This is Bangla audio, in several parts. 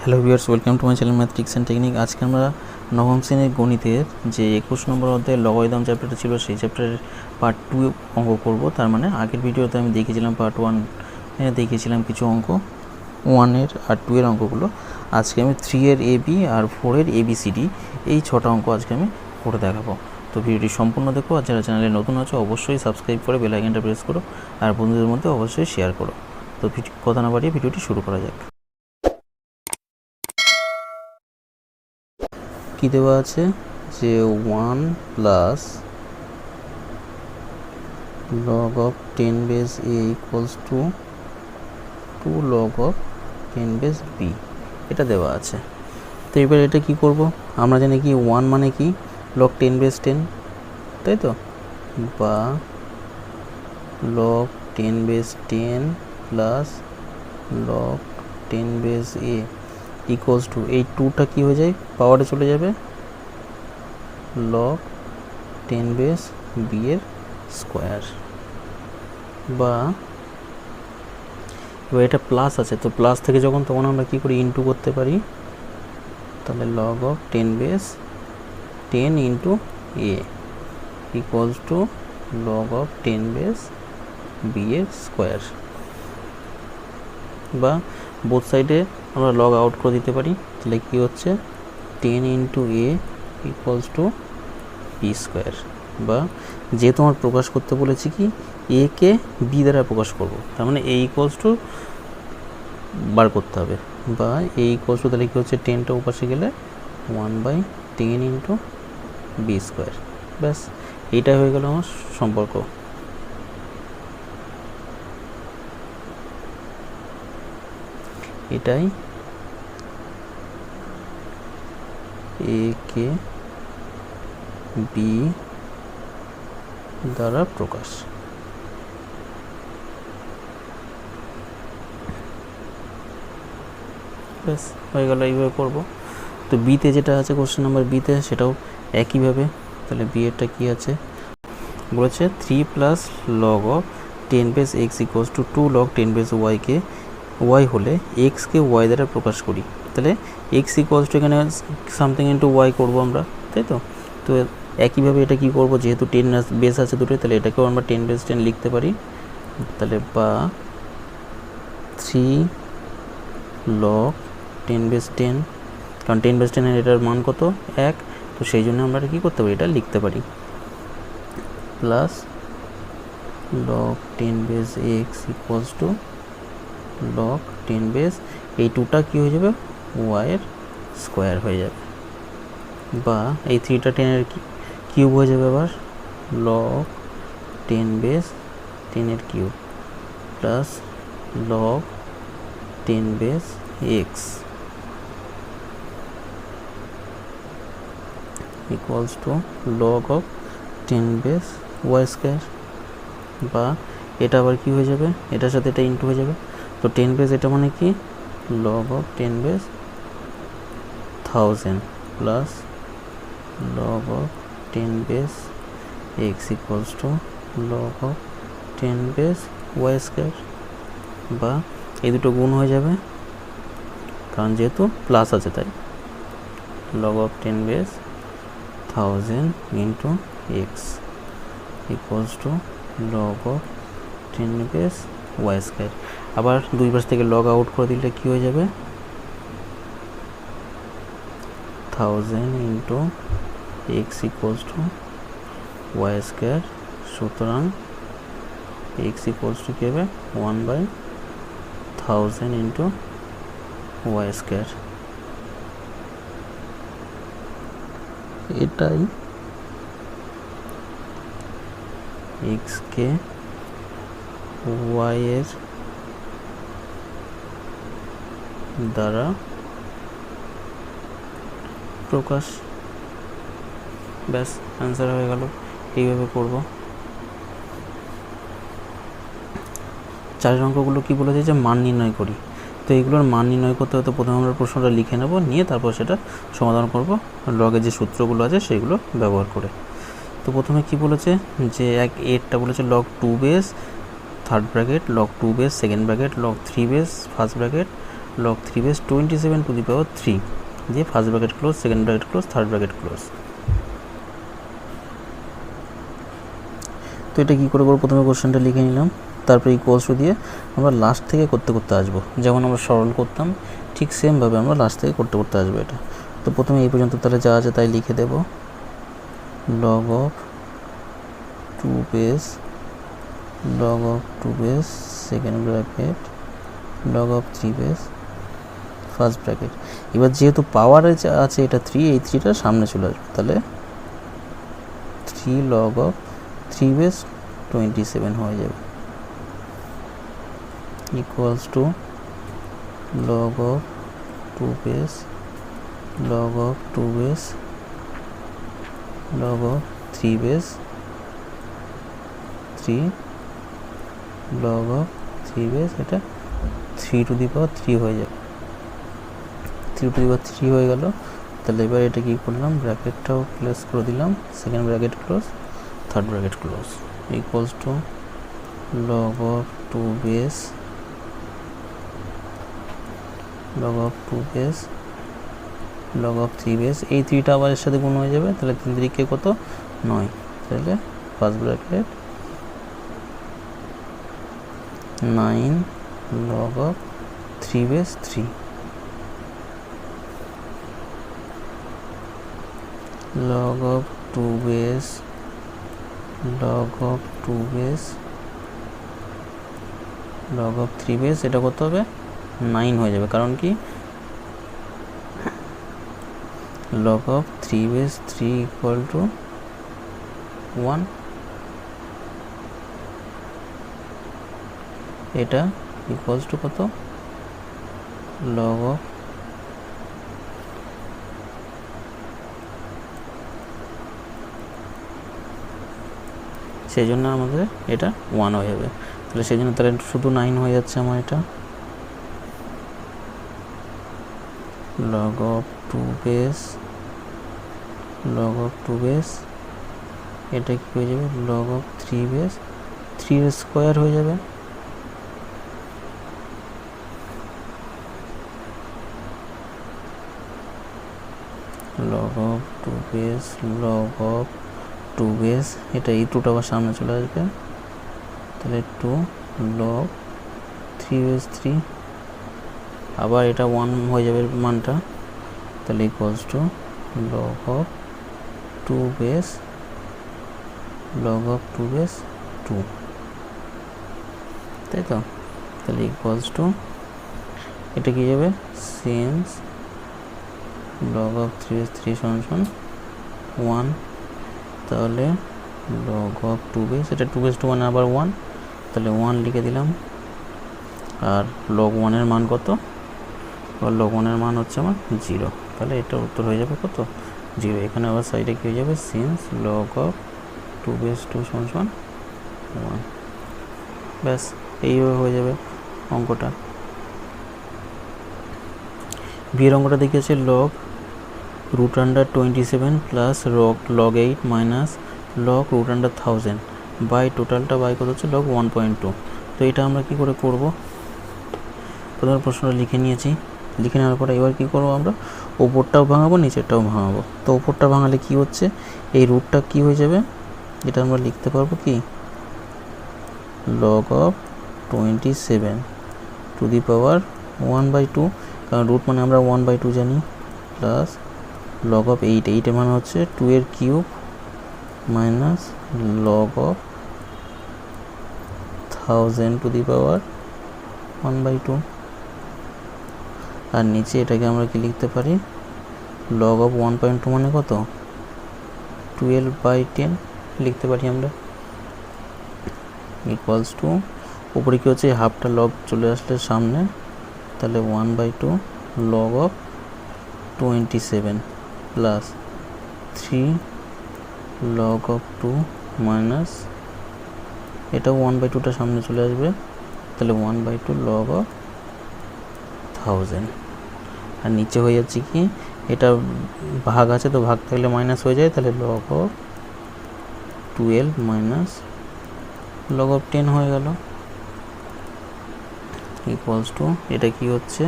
Hello viewers, welcome to my channel math tricks and technique. আজকে আমরা নবম শ্রেণীর গণিতের যে 21 নম্বর অধ্যায়ে লগারিদম চ্যাপ্টারটা ছিল সেই চ্যাপ্টারের পার্ট 2 অঙ্ক করব। তার মানে আগের ভিডিওতে আমি দেখিয়েছিলাম পার্ট 1 দেখিয়েছিলাম কিছু অঙ্ক 1-এর আর 2-এর অঙ্কগুলো। আজকে আমি 3-এর এবি আর 4-এর এবিসিডি এই 6টা অঙ্ক আজকে আমি করে দেখাবো। তো ভিডিওটি সম্পূর্ণ দেখো, আর যারা চ্যানেলে নতুন আছো অবশ্যই সাবস্ক্রাইব করে বেল আইকনটা প্রেস করো, আর বন্ধুদের মধ্যে অবশ্যই শেয়ার করো। তো কথা না বাড়িয়ে ভিডিওটি শুরু করা যাক। কি দেওয়া আছে যে 1 plus log of 10 base a equals to 2 log of 10 base b, এটা দেওয়া আছে। তো এবার এটা কি করব, আমরা জানি কি 1 মানে কি log 10 base 10, তাই তো, বা log 10 base 10 plus log 10 base a equals two, এই 2টা কি হয়ে যায়, পাওয়ারে চলে যাবে, log 10 বেস b এর স্কোয়ার। বা এবার এটা প্লাস আছে, তো প্লাস থেকে যখন তখন আমরা কি করি, ইনটু করতে পারি, তাহলে log of 10 base 10 into a equals to log of 10 base b এর স্কোয়ার। বা বোথ সাইডে আমরা লগ আউট করে দিতে পারি, তাহলে কি হচ্ছে 10 into a equals to b square. বা যেহেতু আমার প্রকাশ করতে বলেছি কি এ কে বি দ্বারা প্রকাশ করব, তার মানে এ ইকুয়ালস টু বার করতে হবে। বা এ ইকুয়ালস টু, তাহলে কী হচ্ছে 10টা উপাসে গেলে 1/10 ইন্টু বি স্কোয়ার। ব্যাস, এইটাই হয়ে গেল আমার সম্পর্ক। এটাই এ কে বি দ্বারা প্রকাশ। ব্যাস হয়ে গেল, এইভাবে করবো। তো বিতে যেটা আছে কোশ্চেন নাম্বার বিতে, সেটাও একইভাবে। তাহলে বি এরটা কী আছে বলেছে, 3 plus log of 10 base x equals to 2 log 10 base ওয়াইকে, ওয়াই হলে এক্সকে ওয়াই দ্বারা প্রকাশ করি। তাহলে এক্স ইকুয়ালস টু, এখানে সামথিং ইন্টু ওয়াই করবো আমরা, তাই তো। তো একইভাবে এটা কি করব, যেহেতু 10 বেস আছে দুটোই, তাহলে এটাকেও আমরা 10 বেস 10 লিখতে পারি। তাহলে বা 3 লগ 10 বেস 10, কারণ 10 বেস 10 এটার মান কত 1, তো সেই জন্য আমরা কি করতে পারি, এটা লিখতে পারি। Plus log 10 base x equals to log 10 base, এই 2টা কী হয়ে যাবে, ওয়াইয়ের স্কোয়ার হয়ে যাবে। বা এই 3টা 10-এর কিউব হয়ে যাবে, আবার log 10 বেস 10-এর cube plus log 10 base x equals to log of 10 base y square. বা এটা আবার কি হয়ে যাবে, এটার সাথে এটা ইন্টু হয়ে যাবে। তো 10 বেস এটা মানে কি log of 10 base 1000 plus log of 10 base x equals to log of 10 base y square. বা এই দুটো গুণ হয়ে যাবে, কারণ যেহেতু প্লাস আছে তাই, log of 10 base 1000 into x equals to log of 10 base y square. আবার দুই পাশ থেকে লগ আউট করে দিলে কী হয়ে যাবে, 1000 into x equals to y square. সুতরাং এক্স ইকুয়ালস টু কী হবে, 1/1000 ইন্টু ওয়াই স্কোয়ার। এটাই এক্সকে ওয়াইয়ের দ্বারা প্রকাশ। ব্যাস, অ্যান্সার হয়ে গেল। এইভাবে করব। চারের অঙ্কগুলো কি বলেছে, যে মান নির্ণয় করি। তো এইগুলোর মান নির্ণয় করতে হতে প্রথমে আমরা প্রশ্নটা লিখে নেব, নিয়ে তারপর সেটা সমাধান করব লগের যে সূত্রগুলো আছে সেগুলো ব্যবহার করে। তো প্রথমে কি বলেছে, যে এরটা বলেছে log 2 base third bracket, log 2 base second bracket, log 3 base first bracket, log 3 base 27 to the power 3 দিয়ে first bracket close, second bracket close, third bracket close. তো এটা কী করে করবো, প্রথমে কোশ্চেনটা লিখে নিলাম, তারপরে ইকুয়ালস টু দিয়ে আমরা লাস্ট থেকে করতে করতে আসবো, যেমন আমরা সরল করতাম ঠিক সেমভাবে আমরা লাস্ট থেকে করতে করতে আসবো এটা। তো প্রথমে এই পর্যন্ত তাহলে যা আছে তাই লিখে দেব, log of 2 base log of 2 base second bracket log of 3 base first bracket. এবার যেহেতু পাওয়ার আছে এটা 3, এই 3টা সামনে চলে আসবে, তাহলে 3 log of 3 base 27 হয়ে যাবে, equals to log of 2 base log of 2 base log of 3 base 3 log of 3 base, এটা 3 টু দি পাওয়ার 3 হয়ে যাবে, 3 টু দি পাওয়ার 3 হয়ে গেল। তাহলে এবার এটা কি করলাম, ব্র্যাকেটটাও ক্লোজ করে দিলাম, second bracket close, third bracket close, equals to log of 2 base log of 2 base log of 3 base, এই 3টা আবার এর সাথে গুণ হয়ে যাবে, তাহলে 3 3 কত 9, তাহলে first bracket 9 log of 3 base 3 log of 2 base log of 2 base log of 3 base, এটা কত হবে 9 হয়ে যাবে, কারণ কি log of 3 base 3 equal to 1, এটা ইকুয়ালস টু কত log of সেই জন্য আমাদের এটা 1 হয়ে যাবে, তাহলে সেই জন্য তাহলে শুধু 9 হয়ে যাচ্ছে আমার এটা, log of 2 base log of 2 base, এটা কি হয়ে যাবে log of 3 base 3 এর স্কোয়ার হয়ে যাবে, log of 2 base log of 2 base, এটা এই 2টা আবার সামনে চলে আসবে, তাহলে 2 log 3 base 3, আবার এটা 1 হয়ে যাবে মানটা, তাহলে equals to log of 2 base log of 2 base 2, তাই তো, তাহলে ইকুয়ালস টু এটা কি যাবে সিন্স log of 3 base 3 সমান 1, তাহলে log of 2 base, এটা 2 base 2 মানে আবার 1, তাহলে 1 লিখে দিলাম, আর log 1 এর মান কত, log 1 এর মান হচ্ছে আমার 0, তাহলে এটা উত্তর হয়ে যাবে কত 0, এখানে আবার সাইডে কি হয়ে যাবে সিন্স log of 2 base 2 সমান 1, ব্যাস এইভাবে হয়ে যাবে অঙ্কটা। বিয়ের অঙ্কটা দেখিয়েছে log √27 plus log 8 minus log √1000 by টোটালটা বাই কত হচ্ছে log 1.2। তো এটা আমরা কি করে করব, প্রথমে প্রশ্নটা লিখে নিয়েছি, লিখে নেওয়ার পরে এবার কী করবো, আমরা ওপরটাও ভাঙাবো নিচেরটাও ভাঙাবো। তো ওপরটা ভাঙালে কি হচ্ছে, এই রুটটা কি হয়ে যাবে, এটা আমরা লিখতে পারবো কি log of 27 to the power 1/2, কারণ রুট মানে আমরা 1/2 জানি, প্লাস log of 8, 8 এর মানে হচ্ছে 2 এর cube minus log of 1000 to the power 1/2, আর নিচে এটাকে আমরা কি লিখতে পারি log of 1.2 মানে কত 12/10 লিখতে পারি আমরা, ইকুয়ালস টু উপরে কি হচ্ছে হাফটা লগ চলে আসলে সামনে, তাহলে 1/2 log of 27 plus 3 log of 2 minus এটাও 1/2টা সামনে চলে আসবে, তাহলে 1/2 log of 1000, আর নিচে হয়ে যাচ্ছে কি এটা ভাগ আছে তো ভাগ থাকলে মাইনাস হয়ে যায়, তাহলে log of 12 minus log of 10 হয়ে গেল, ইকুয়ালস টু এটা কি হচ্ছে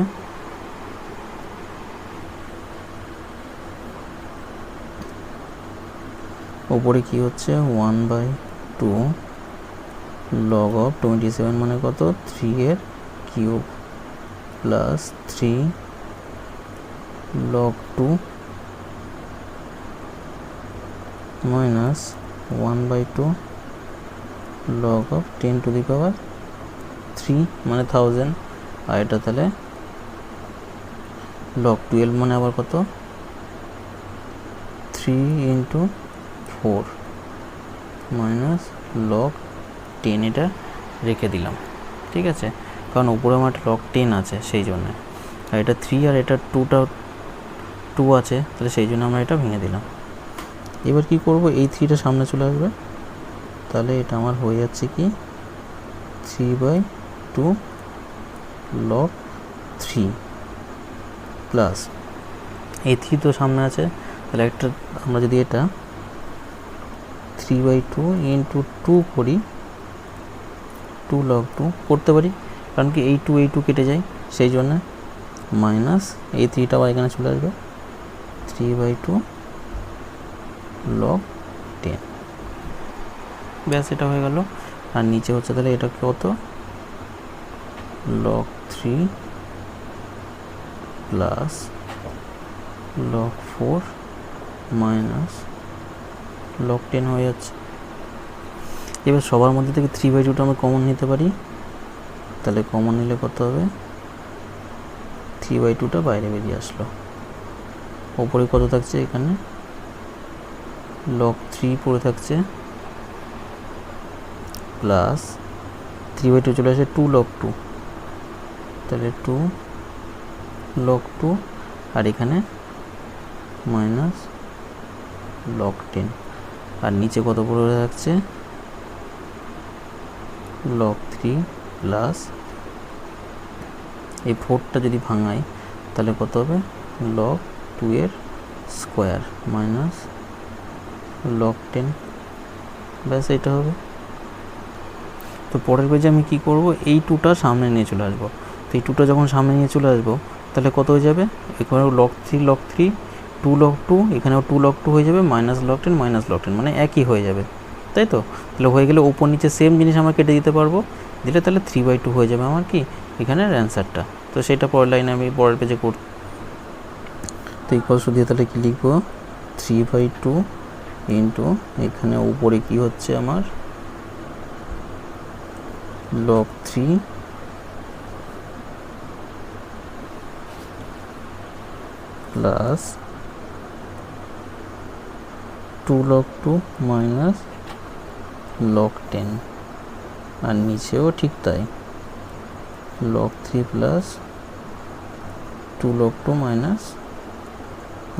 ওপরে কি হচ্ছে 1/2 log of 27 মানে কত 3 এর cube plus 3 log 2 minus 1/2 log of 10 to the power 3 মানে 1000 আর এটা তাহলে log 12 মানে আবার কত 3 into 4 মাইনাস log 10 এটা রেখে দিলাম, ঠিক আছে, কারণ উপরে আমার log 10 আছে সেই জন্য, আর এটা 3 আর এটা 2 আছে, তাহলে সেই জন্য আমরা এটা ভেঙে দিলাম। এবার কি করব, এই 3টা সামনে চলে আসবে, তাহলে এটা আমার হয়ে যাচ্ছে কি 3/2 log 3 প্লাস এই 3 তো সামনে আছে, তাহলে একটা আমরা যদি এটা 3/2 ইন্টু 2 করি 2 log 2 করতে পারি, কারণ কি এই 2 কেটে যায় সেই জন্য, মাইনাস এই 3টা আবার এখানে চলে আসবে 3/2 log 10, ব্যাস এটা হয়ে গেল। আর নিচে হচ্ছে তাহলে এটা কত log 3 plus log 4 minus log 10 হয়ে যাচ্ছে। এবার সবার মধ্যে থেকে 3/2টা আমরা কমন নিতে পারি, তাহলে কমন নিলে কত হবে 3/2টা বাইরে বেরিয়ে আসলো, ওপরে কত থাকছে এখানে log 3 পড়ে থাকছে প্লাস 3/2 চলে আসে 2 log 2, তাহলে 2 log 2 আর এখানে মাইনাস log 10, আর নিচে কত পড়ে থাকছে log 3 প্লাস এই 4টা যদি ভাঙাই তাহলে কত হবে log 2 এর স্কোয়ার মাইনাস log 10, ব্যাস এটা হবে। তো পরের পেজে আমি কি করব, এই 2টা সামনে নিয়ে চলে আসবো, তো এই 2টা যখন সামনে নিয়ে চলে আসবো তাহলে কত হয়ে যাবে, এখানেও log 3 2 log 2 এখানেও 2 log 2 হয়ে যাবে, মাইনাস log 10 মাইনাস log 10 মানে একই হয়ে যাবে, তাই তো। তাহলে হয়ে গেলে উপর নিচে সেম জিনিস আমরা কেটে দিতে পারবো, দিলে তাহলে 3/2 হয়ে যাবে আমার কি এখানের অ্যান্সারটা। তো সেটা পরের লাইনে আমি পরের পেজে করব। তো ইকুয়ালস দিয়ে তাহলে কি লিখবো 3/2 ইন্টু এখানে উপরে কি হচ্ছে আমার log 3 plus 2 log 2 minus log 10, আর নিচেও ঠিক তাই log 3 plus 2 log 2 minus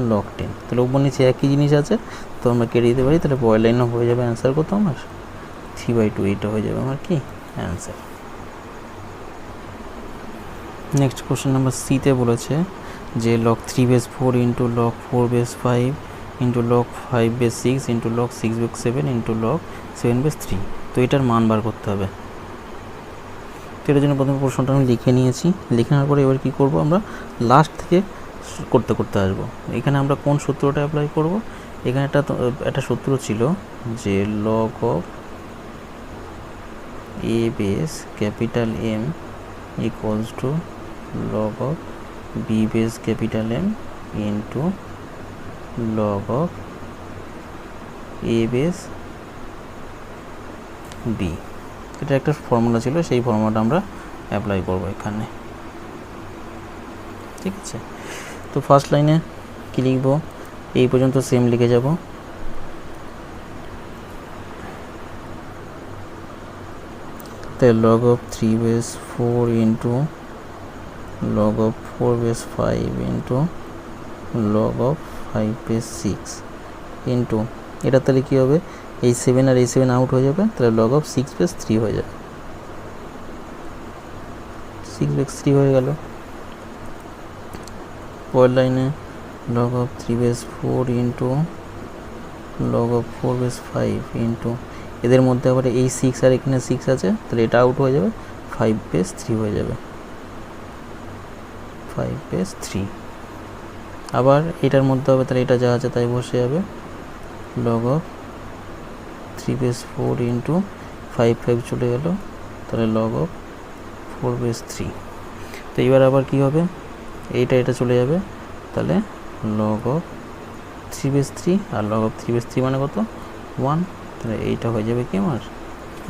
log 10, তাহলে উপর নিচে একই জিনিস আছে, তো আমরা কেটে দিতে পারি, তাহলে পরের লাইনও হয়ে যাবে অ্যান্সার কত আমার 3/2, এটা হয়ে যাবে আমার কি অ্যান্সার। নেক্সট কোশ্চেন নাম্বার সিতে বলেছে যে log 3/4 into log 4/5 into log 5/6 into log 6/7 into log 7/3, তো এটার মান বার করতে হবে। তো এটার জন্য প্রথমে প্রশ্নটা আমি লিখে নিয়েছি, লিখে নেওয়ার পরে এবার কী করব, আমরা লাস্ট থেকে করতে আসবো। এখানে আমরা কোন সূত্রটা অ্যাপ্লাই করব, এখানে একটা সূত্র ছিল যে log of a base capital M equals to log of b base capital M into log of a base b, এটা একটা ফর্মুলা ছিল, সেই ফর্মুলাটা আমরা অ্যাপ্লাই করব এখানে, ঠিক আছে। তো ফার্স্ট লাইনে কি লিখব, এই পর্যন্ত সেম লিখে যাব, তাই log of 3/4 into log of 4/5 into log of 5/6 into এটা তাহলে কী হবে, এই 7 আর এই 7 আউট হয়ে যাবে, তাহলে log of 6/3 হয়ে যাবে, 6/3 হয়ে গেল। পরের লাইনে log of 3/4 into log of 4/5 into এদের মধ্যে আবার এই 6 আর এখানে 6 আছে, তাহলে এটা আউট হয়ে যাবে, 5/3 হয়ে যাবে, 5/3। আবার এটার মধ্যে হবে, তাহলে এটা যা আছে তাই বসে যাবে, log of বেস 4 ইন্টু 5 5 চলে গেল, তাহলে লগ অফ 4 বেস 3। তো এবার আবার কি হবে, এটা চলে যাবে, তাহলে লগ অফ 3 বেস 3, আর লগ অফ 3 বেস 3 মানে কত 1, তাহলে এইটা হয়ে যাবে কি আমার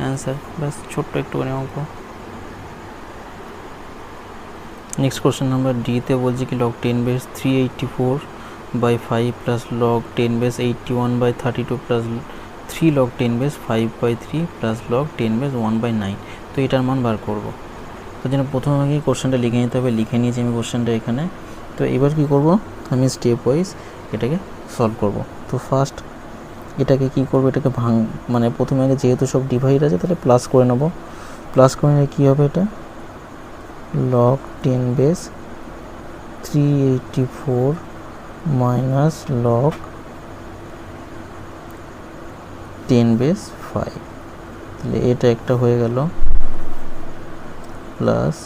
অ্যান্সার। ব্যাস ছোট্ট একটুখানি অঙ্ক। নেক্সট কোশ্চেন নাম্বার ডিতে বলছে কি log 10 base 384/5 plus log 10 base 81/32 plus 3 log 10 base 5/3 plus log 10 base 1/9। তো এটার মান বার করব। তার জন্য প্রথমে আমাকে কোশ্চেনটা লিখে নিতে হবে, লিখে নিয়েছি আমি কোশ্চেনটা এখানে। তো এবার কি করব, আমি স্টেপ ওয়াইজ এটাকে সলভ করব। তো ফার্স্ট এটাকে কি করব, এটাকে মানে প্রথমে আগে যেহেতু সব ডিভাইড আছে তাহলে প্লাস করে নেব। প্লাস করে নিলে কী হবে, এটা log 10 base 384 minus log 10 base 5, তাহলে এটা একটা হয়ে গেল, plus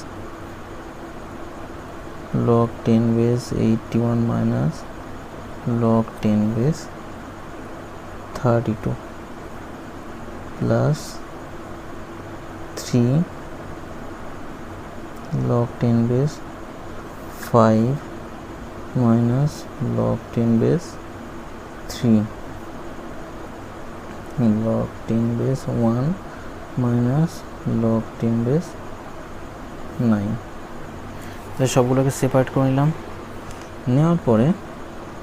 log 10 base 81 minus log 10 base 32 plus 3 log 10 base 5 minus log 10 base 3 log 10 base 1 minus log 10 base 9। তো সবগুলোকে সেপারেট করে নিলাম, নেওয়ার পরে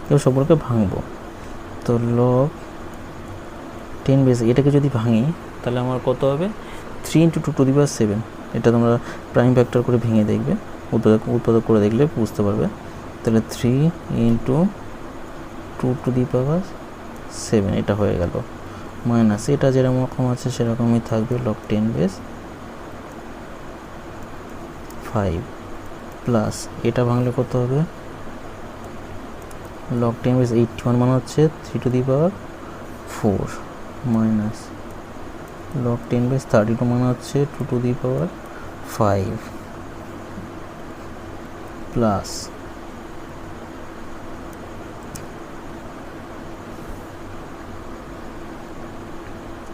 এবার সবগুলোকে ভাঙবো। তো লগ 10 বেস এটাকে যদি ভাঙি তাহলে আমার কত হবে 3 × 2⁷। এটা তোমরা প্রাইম ফ্যাক্টর করে ভেঙে দেখবে, উৎপাদক করে দেখলে বুঝতে পারবে। তাহলে 3 × 2⁷ এটা হয়ে গেল, মাইনাস এটা যেরকম আছে সেরকমই থাকবে লগ 10 বেস 5 প্লাস এটা ভাঙলে কত হবে লগ 10 বেস 81 মানে হচ্ছে 3⁴ মাইনাস লগ 10 বেস 32 মানে হচ্ছে 2⁵ প্লাস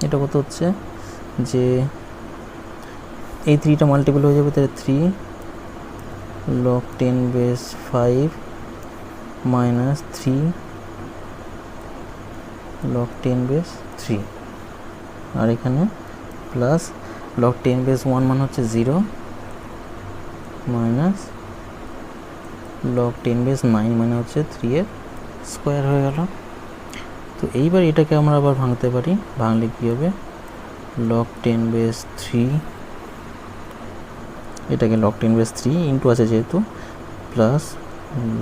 এটা কত হচ্ছে যে এই 3টা মাল্টিপল হয়ে যাবে, তাহলে 3 log 10 base 5 minus 3 log 10 base 3, আর এখানে প্লাস log 10 base 1 মানে হচ্ছে 0 মাইনাস log 10 base 9 মানে হচ্ছে 3 এর স্কোয়ার হয়ে গেল। তো এইবার এটাকে আমরা আবার ভাঙতে পারি, ভাঙলে কী হবে log 10 base 3, এটাকে log 10 base 3 ইন্টু আছে যেহেতু, প্লাস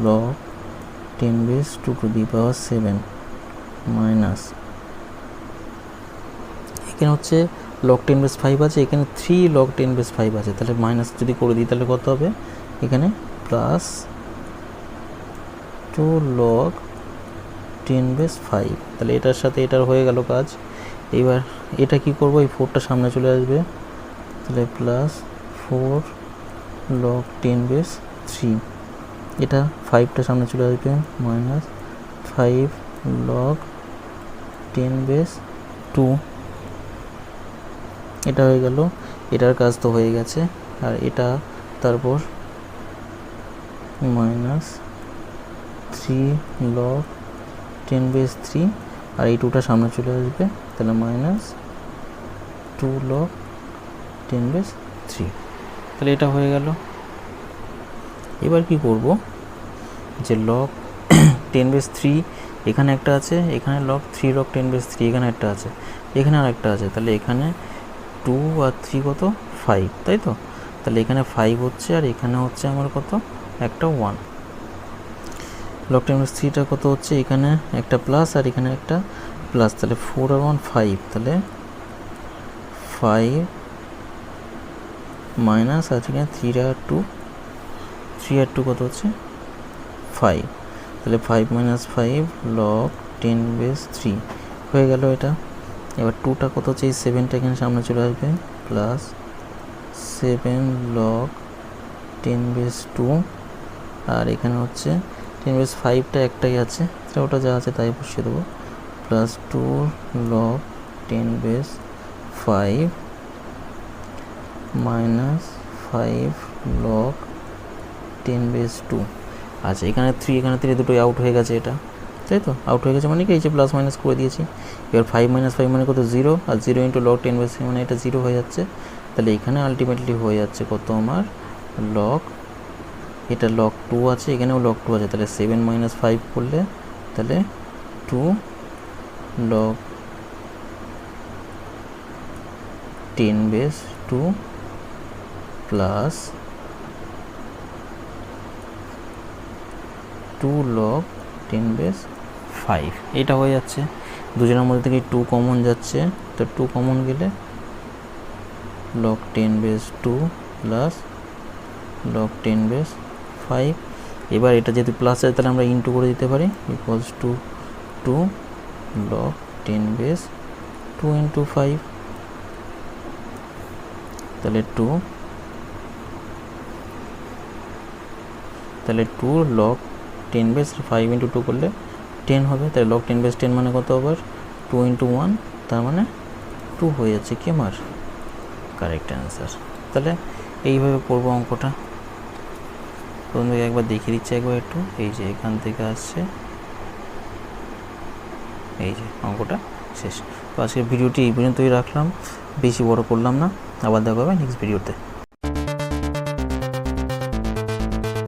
log 10 base 2⁷ মাইনাস এখানে হচ্ছে log 10 base 5 আছে, এখানে 3 log 10 base 5 আছে, তাহলে মাইনাস যদি করে দিই তাহলে কত হবে এখানে প্লাস 2 log 10 base 5। তাহলে এটার সাথে এটার হয়ে গেল কাজ। এবার এটা কি করব, এই 4টা সামনে চলে আসবে, তাহলে প্লাস 4 log 10 base 3, এটা 5টা সামনে চলে আসবে, মাইনাস 5 log 10 base 2, এটা হয়ে গেল, এটার কাজ তো হয়ে গেছে। আর এটা তারপর মাইনাস 3 log 10 base 3, আর এই 2টা সামনে চলে আসবে, তাহলে মাইনাস 2 log 10 base 3, তাহলে এটা হয়ে গেল। এবার কি করব, যে log 10 base 3 এখানে একটা আছে, এখানে log 10 base 3 এখানে একটা আছে, এখানে আর একটা আছে, তাহলে এখানে 2 আর 3 কত 5, তাই তো। তাহলে এখানে 5 হচ্ছে, আর এখানে হচ্ছে আমার কত একটা 1। log 10 base 3টা কত হচ্ছে, এখানে একটা প্লাস আর এখানে একটা প্লাস, তাহলে 4 আর 1 5, তাহলে 5 মাইনাস আছে এখানে 3 আর 2 কত হচ্ছে 5, তাহলে 5 minus 5 log 10 base 3 হয়ে গেল এটা। এবার 2টা কত হচ্ছে, এই 7টা এখানে সামনে চলে আসবে, প্লাস 7 log 10 base 2, আর এখানে হচ্ছে 10 base 5টা একটাই আছে, ওটা যা আছে তাই বসিয়ে দেবো, plus 2 log 10 base 5 minus 5 log 10 base 2। আচ্ছা এখানে 3 এখানে 3 দুটোই আউট হয়ে গেছে, এটা তাই তো আউট হয়ে গেছে, মানে কি এই যে প্লাস মাইনাস করে দিয়েছি। এবার 5 মাইনাস 5 মানে কত 0, আর 0 ইন্টু লগ 10 বেস মানে এটা 0 হয়ে যাচ্ছে। তাহলে এখানে আলটিমেটলি হয়ে যাচ্ছে কত আমার লগ, এটা লগ 2 আছে, এখানেও লগ 2 আছে, তাহলে 7 মাইনাস 5 করলে তাহলে 2 log 10 base 2 plus 2 log 10 base 5, এটা হয়ে যাচ্ছে। দুজনের মধ্যে থেকে 2 কমন যাচ্ছে, তো 2 কমন গেলে log 10 base 2 plus log 10 base 5। এবার এটা যেহেতু প্লাস আছে তাহলে আমরা ইনটু করে দিতে পারি, equals to 2 log 10 base 2 into 5, তাহলে 2 লগ 10 বেস 5 ইন্টু 2 করলে 10 হবে। তাহলে লগ 10 বেস 10 মানে কত আবার 2 ইন্টু 1, তার মানে 2 হয়ে যাচ্ছে কি আমার কারেক্ট অ্যান্সার। তাহলে এইভাবে করবো অঙ্কটা। প্রথম থেকে একবার দেখিয়ে দিচ্ছি একবার একটু, এই যে এখান থেকে আসছে, এই যে অঙ্কটা শেষ। তো আজকের ভিডিওটি এই পর্যন্তই রাখলাম, বেশি বড় করলাম না, আবার দেখা হবে নেক্সট ভিডিওতে।